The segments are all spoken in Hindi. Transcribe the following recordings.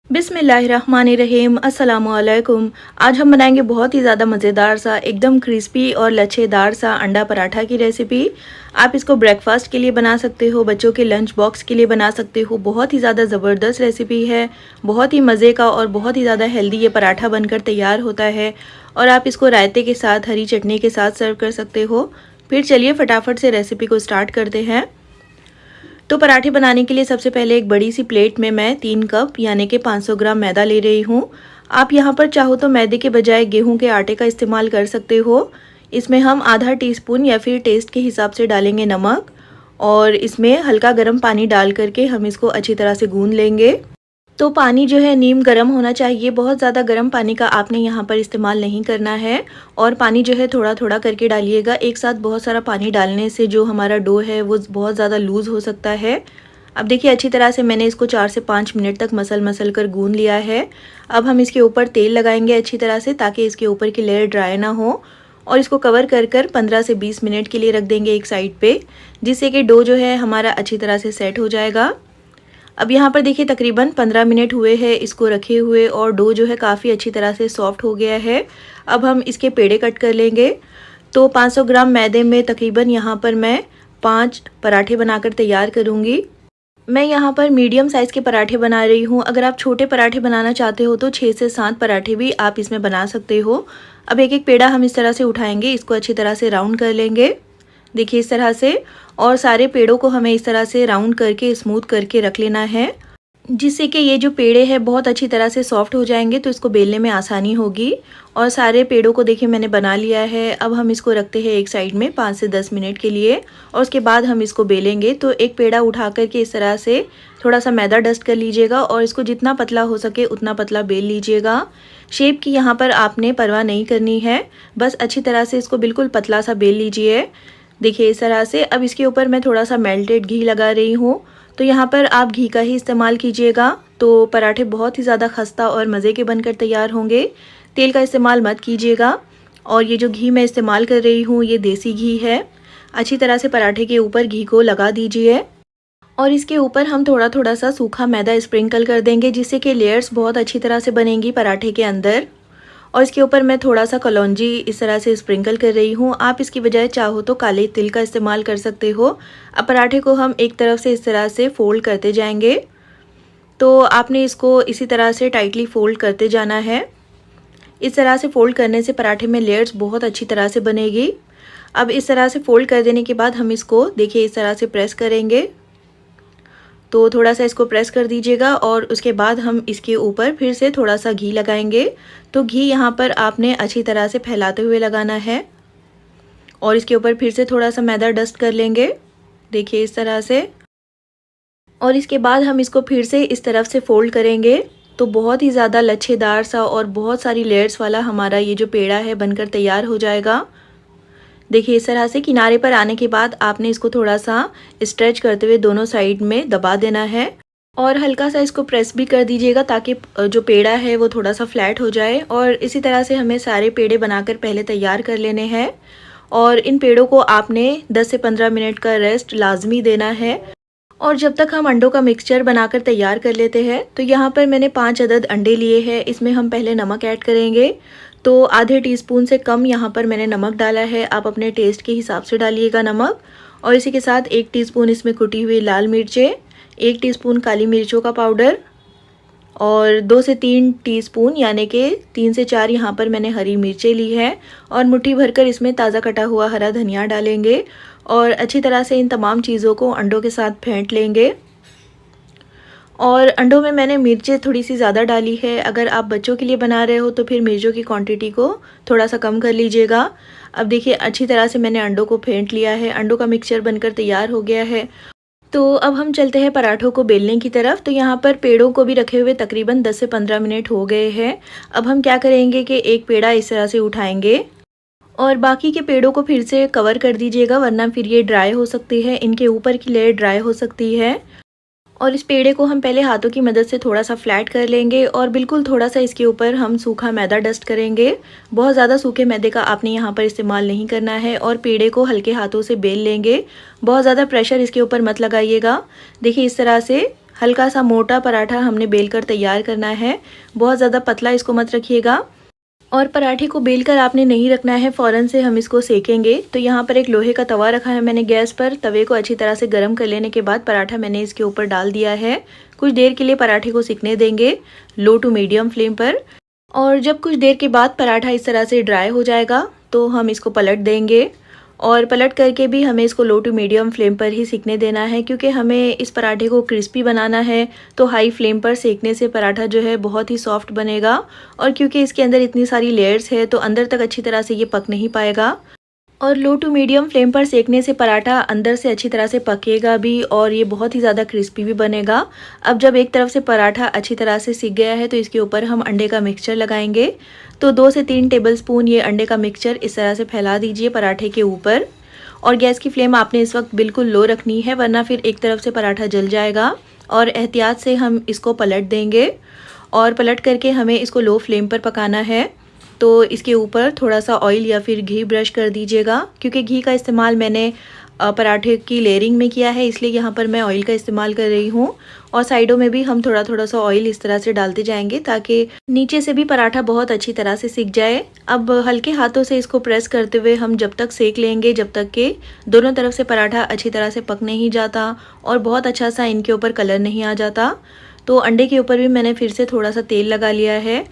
बिस्मिल्लाहिर्रहमानिर्रहीम अस्सलामुअलैकुम। आज हम बनाएंगे बहुत ही ज़्यादा मज़ेदार सा एकदम क्रिस्पी और लच्छेदार सा अंडा पराठा की रेसिपी। आप इसको ब्रेकफास्ट के लिए बना सकते हो, बच्चों के लंच बॉक्स के लिए बना सकते हो। बहुत ही ज़्यादा ज़बरदस्त रेसिपी है, बहुत ही मज़े का और बहुत ही ज़्यादा हेल्दी ये पराठा बनकर तैयार होता है। और आप इसको रायते के साथ, हरी चटनी के साथ सर्व कर सकते हो। फिर चलिए फटाफट से रेसिपी को स्टार्ट करते हैं। तो पराठे बनाने के लिए सबसे पहले एक बड़ी सी प्लेट में मैं 3 कप यानी कि 500 ग्राम मैदा ले रही हूँ। आप यहाँ पर चाहो तो मैदे के बजाय गेहूं के आटे का इस्तेमाल कर सकते हो। इसमें हम आधा टीस्पून या फिर टेस्ट के हिसाब से डालेंगे नमक, और इसमें हल्का गर्म पानी डाल करके हम इसको अच्छी तरह से गूंद लेंगे। तो पानी जो है नीम गर्म होना चाहिए, बहुत ज़्यादा गर्म पानी का आपने यहाँ पर इस्तेमाल नहीं करना है। और पानी जो है थोड़ा थोड़ा करके डालिएगा, एक साथ बहुत सारा पानी डालने से जो हमारा डो है वो बहुत ज़्यादा लूज़ हो सकता है। अब देखिए अच्छी तरह से मैंने इसको 4 से 5 मिनट तक मसल कर गूंद लिया है। अब हम इसके ऊपर तेल लगाएंगे अच्छी तरह से, ताकि इसके ऊपर की लेयर ड्राई ना हो। और इसको कवर कर 15 से 20 मिनट के लिए रख देंगे एक साइड पे, जिससे कि डो जो है हमारा अच्छी तरह से सेट हो जाएगा। अब यहाँ पर देखिए तकरीबन 15 मिनट हुए हैं इसको रखे हुए, और डो जो है काफ़ी अच्छी तरह से सॉफ्ट हो गया है। अब हम इसके पेड़े कट कर लेंगे। तो 500 ग्राम मैदे में तकरीबन यहाँ पर मैं 5 पराठे बनाकर तैयार करूँगी। मैं यहाँ पर मीडियम साइज़ के पराठे बना रही हूँ। अगर आप छोटे पराठे बनाना चाहते हो तो 6 से 7 पराठे भी आप इसमें बना सकते हो। अब एक एक पेड़ा हम इस तरह से उठाएंगे, इसको अच्छी तरह से राउंड कर लेंगे, देखिए इस तरह से। और सारे पेड़ों को हमें इस तरह से राउंड करके स्मूथ करके रख लेना है, जिससे कि ये जो पेड़े हैं बहुत अच्छी तरह से सॉफ्ट हो जाएंगे, तो इसको बेलने में आसानी होगी। और सारे पेड़ों को देखिए मैंने बना लिया है। अब हम इसको रखते हैं एक साइड में 5 से 10 मिनट के लिए, और उसके बाद हम इसको बेलेंगे। तो एक पेड़ा उठा करके इस तरह से थोड़ा सा मैदा डस्ट कर लीजिएगा, और इसको जितना पतला हो सके उतना पतला बेल लीजिएगा। शेप की यहाँ पर आपने परवाह नहीं करनी है, बस अच्छी तरह से इसको बिल्कुल पतला सा बेल लीजिए, देखिए इस तरह से। अब इसके ऊपर मैं थोड़ा सा मेल्टेड घी लगा रही हूँ, तो यहाँ पर आप घी का ही इस्तेमाल कीजिएगा। तो पराठे बहुत ही ज़्यादा खस्ता और मज़े के बनकर तैयार होंगे, तेल का इस्तेमाल मत कीजिएगा। और ये जो घी मैं इस्तेमाल कर रही हूँ ये देसी घी है। अच्छी तरह से पराठे के ऊपर घी को लगा दीजिए, और इसके ऊपर हम थोड़ा थोड़ा सा सूखा मैदा स्प्रिंकल कर देंगे, जिससे कि लेयर्स बहुत अच्छी तरह से बनेंगी पराठे के अंदर। और इसके ऊपर मैं थोड़ा सा कलौंजी इस तरह से स्प्रिंकल कर रही हूँ। आप इसकी बजाय चाहो तो काले तिल का इस्तेमाल कर सकते हो। अब पराठे को हम एक तरफ से इस तरह से फोल्ड करते जाएंगे, तो आपने इसको इसी तरह से टाइटली फोल्ड करते जाना है। इस तरह से फोल्ड करने से पराठे में लेयर्स बहुत अच्छी तरह से बनेगी। अब इस तरह से फोल्ड कर देने के बाद हम इसको देखिए इस तरह से प्रेस करेंगे, तो थोड़ा सा इसको प्रेस कर दीजिएगा। और उसके बाद हम इसके ऊपर फिर से थोड़ा सा घी लगाएंगे। तो घी यहाँ पर आपने अच्छी तरह से फैलाते हुए लगाना है, और इसके ऊपर फिर से थोड़ा सा मैदा डस्ट कर लेंगे, देखिए इस तरह से। और इसके बाद हम इसको फिर से इस तरफ से फोल्ड करेंगे, तो बहुत ही ज़्यादा लच्छेदार सा और बहुत सारी लेयर्स वाला हमारा ये जो पेड़ा है बनकर तैयार हो जाएगा। देखिए इस तरह से किनारे पर आने के बाद आपने इसको थोड़ा सा स्ट्रेच करते हुए दोनों साइड में दबा देना है, और हल्का सा इसको प्रेस भी कर दीजिएगा, ताकि जो पेड़ा है वो थोड़ा सा फ्लैट हो जाए। और इसी तरह से हमें सारे पेड़े बनाकर पहले तैयार कर लेने हैं, और इन पेड़ों को आपने 10 से 15 मिनट का रेस्ट लाजमी देना है। और जब तक हम अंडों का मिक्सचर बनाकर तैयार कर लेते हैं, तो यहाँ पर मैंने 5 अदद अंडे लिए हैं। इसमें हम पहले नमक ऐड करेंगे, तो आधे टीस्पून से कम यहाँ पर मैंने नमक डाला है। आप अपने टेस्ट के हिसाब से डालिएगा नमक। और इसी के साथ 1 टीस्पून इसमें कुटी हुई लाल मिर्चें, 1 टीस्पून काली मिर्चों का पाउडर, और 2 से 3 टीस्पून यानी कि 3 से 4 यहाँ पर मैंने हरी मिर्चें ली है। और मुट्ठी भरकर इसमें ताज़ा कटा हुआ हरा धनिया डालेंगे, और अच्छी तरह से इन तमाम चीज़ों को अंडों के साथ फेंट लेंगे। और अंडों में मैंने मिर्चें थोड़ी सी ज़्यादा डाली है। अगर आप बच्चों के लिए बना रहे हो तो फिर मिर्चों की क्वांटिटी को थोड़ा सा कम कर लीजिएगा। अब देखिए अच्छी तरह से मैंने अंडों को फेंट लिया है, अंडों का मिक्सचर बनकर तैयार हो गया है। तो अब हम चलते हैं पराठों को बेलने की तरफ। तो यहाँ पर पेड़ों को भी रखे हुए तकरीबन 10 से 15 मिनट हो गए हैं। अब हम क्या करेंगे कि एक पेड़ा इस तरह से उठाएंगे, और बाकी के पेड़ों को फिर से कवर कर दीजिएगा, वरना फिर ये ड्राई हो सकती है, इनके ऊपर की लेयर ड्राई हो सकती है। और इस पेड़े को हम पहले हाथों की मदद से थोड़ा सा फ्लैट कर लेंगे, और बिल्कुल थोड़ा सा इसके ऊपर हम सूखा मैदा डस्ट करेंगे। बहुत ज़्यादा सूखे मैदे का आपने यहाँ पर इस्तेमाल नहीं करना है, और पेड़े को हल्के हाथों से बेल लेंगे। बहुत ज़्यादा प्रेशर इसके ऊपर मत लगाइएगा, देखिए इस तरह से हल्का सा मोटा पराठा हमने बेलकर तैयार करना है, बहुत ज़्यादा पतला इसको मत रखिएगा। और पराठे को बेलकर आपने नहीं रखना है, फ़ौरन से हम इसको सेकेंगे। तो यहाँ पर एक लोहे का तवा रखा है मैंने गैस पर। तवे को अच्छी तरह से गर्म कर लेने के बाद पराठा मैंने इसके ऊपर डाल दिया है। कुछ देर के लिए पराठे को सिकने देंगे लो टू मीडियम फ्लेम पर। और जब कुछ देर के बाद पराठा इस तरह से ड्राई हो जाएगा तो हम इसको पलट देंगे। और पलट करके भी हमें इसको लो टू मीडियम फ्लेम पर ही सिकने देना है, क्योंकि हमें इस पराठे को क्रिस्पी बनाना है। तो हाई फ्लेम पर सेकने से पराठा जो है बहुत ही सॉफ्ट बनेगा, और क्योंकि इसके अंदर इतनी सारी लेयर्स है तो अंदर तक अच्छी तरह से ये पक नहीं पाएगा। और लो टू मीडियम फ्लेम पर सेकने से पराठा अंदर से अच्छी तरह से पकेगा भी और ये बहुत ही ज़्यादा क्रिस्पी भी बनेगा। अब जब एक तरफ से पराठा अच्छी तरह से सिक गया है तो इसके ऊपर हम अंडे का मिक्सचर लगाएंगे। तो 2 से 3 टेबलस्पून ये अंडे का मिक्सचर इस तरह से फैला दीजिए पराठे के ऊपर। और गैस की फ्लेम आपने इस वक्त बिल्कुल लो रखनी है, वरना फिर एक तरफ से पराठा जल जाएगा। और एहतियात से हम इसको पलट देंगे, और पलट करके हमें इसको लो फ्लेम पर पकाना है। तो इसके ऊपर थोड़ा सा ऑयल या फिर घी ब्रश कर दीजिएगा, क्योंकि घी का इस्तेमाल मैंने पराठे की लेयरिंग में किया है, इसलिए यहाँ पर मैं ऑयल का इस्तेमाल कर रही हूँ। और साइडों में भी हम थोड़ा थोड़ा सा ऑयल इस तरह से डालते जाएंगे ताकि नीचे से भी पराठा बहुत अच्छी तरह से सिक जाए। अब हल्के हाथों से इसको प्रेस करते हुए हम जब तक सेक लेंगे जब तक कि दोनों तरफ से पराठा अच्छी तरह से पक नहीं जाता और बहुत अच्छा सा इनके ऊपर कलर नहीं आ जाता। तो अंडे के ऊपर भी मैंने फिर से थोड़ा सा तेल लगा लिया है,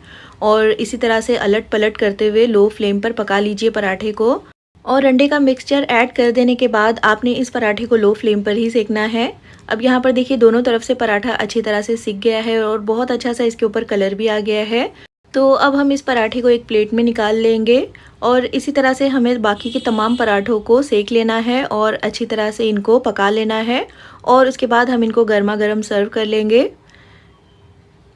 और इसी तरह से अलट पलट करते हुए लो फ्लेम पर पका लीजिए पराठे को। और अंडे का मिक्सचर ऐड कर देने के बाद आपने इस पराठे को लो फ्लेम पर ही सेकना है। अब यहाँ पर देखिए दोनों तरफ से पराठा अच्छी तरह से सिक गया है और बहुत अच्छा सा इसके ऊपर कलर भी आ गया है। तो अब हम इस पराठे को एक प्लेट में निकाल लेंगे, और इसी तरह से हमें बाकी के तमाम पराठों को सेक लेना है और अच्छी तरह से इनको पका लेना है। और उसके बाद हम इनको गर्मा गर्म सर्व कर लेंगे।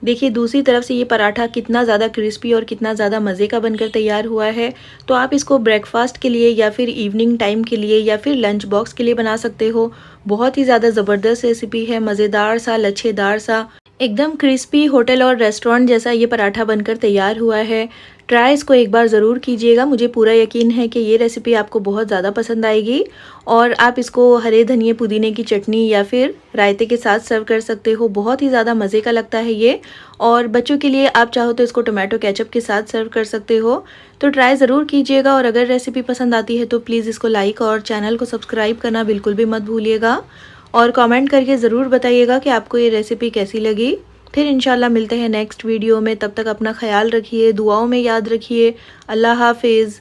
देखिए दूसरी तरफ से ये पराठा कितना ज़्यादा क्रिस्पी और कितना ज़्यादा मज़े का बनकर तैयार हुआ है। तो आप इसको ब्रेकफास्ट के लिए या फिर इवनिंग टाइम के लिए या फिर लंच बॉक्स के लिए बना सकते हो। बहुत ही ज़्यादा ज़बरदस्त रेसिपी है, मज़ेदार सा, लच्छेदार सा, एकदम क्रिस्पी होटल और रेस्टोरेंट जैसा ये पराठा बनकर तैयार हुआ है। ट्राई इसको एक बार ज़रूर कीजिएगा, मुझे पूरा यकीन है कि ये रेसिपी आपको बहुत ज़्यादा पसंद आएगी। और आप इसको हरे धनिए पुदीने की चटनी या फिर रायते के साथ सर्व कर सकते हो, बहुत ही ज़्यादा मज़े का लगता है ये। और बच्चों के लिए आप चाहो तो इसको टोमेटो केचप के साथ सर्व कर सकते हो। तो ट्राई ज़रूर कीजिएगा, और अगर रेसिपी पसंद आती है तो प्लीज़ इसको लाइक और चैनल को सब्सक्राइब करना बिल्कुल भी मत भूलिएगा। और कमेंट करके ज़रूर बताइएगा कि आपको ये रेसिपी कैसी लगी। फिर इंशाल्लाह मिलते हैं नेक्स्ट वीडियो में, तब तक अपना ख्याल रखिए, दुआओं में याद रखिए। अल्लाह हाफिज़।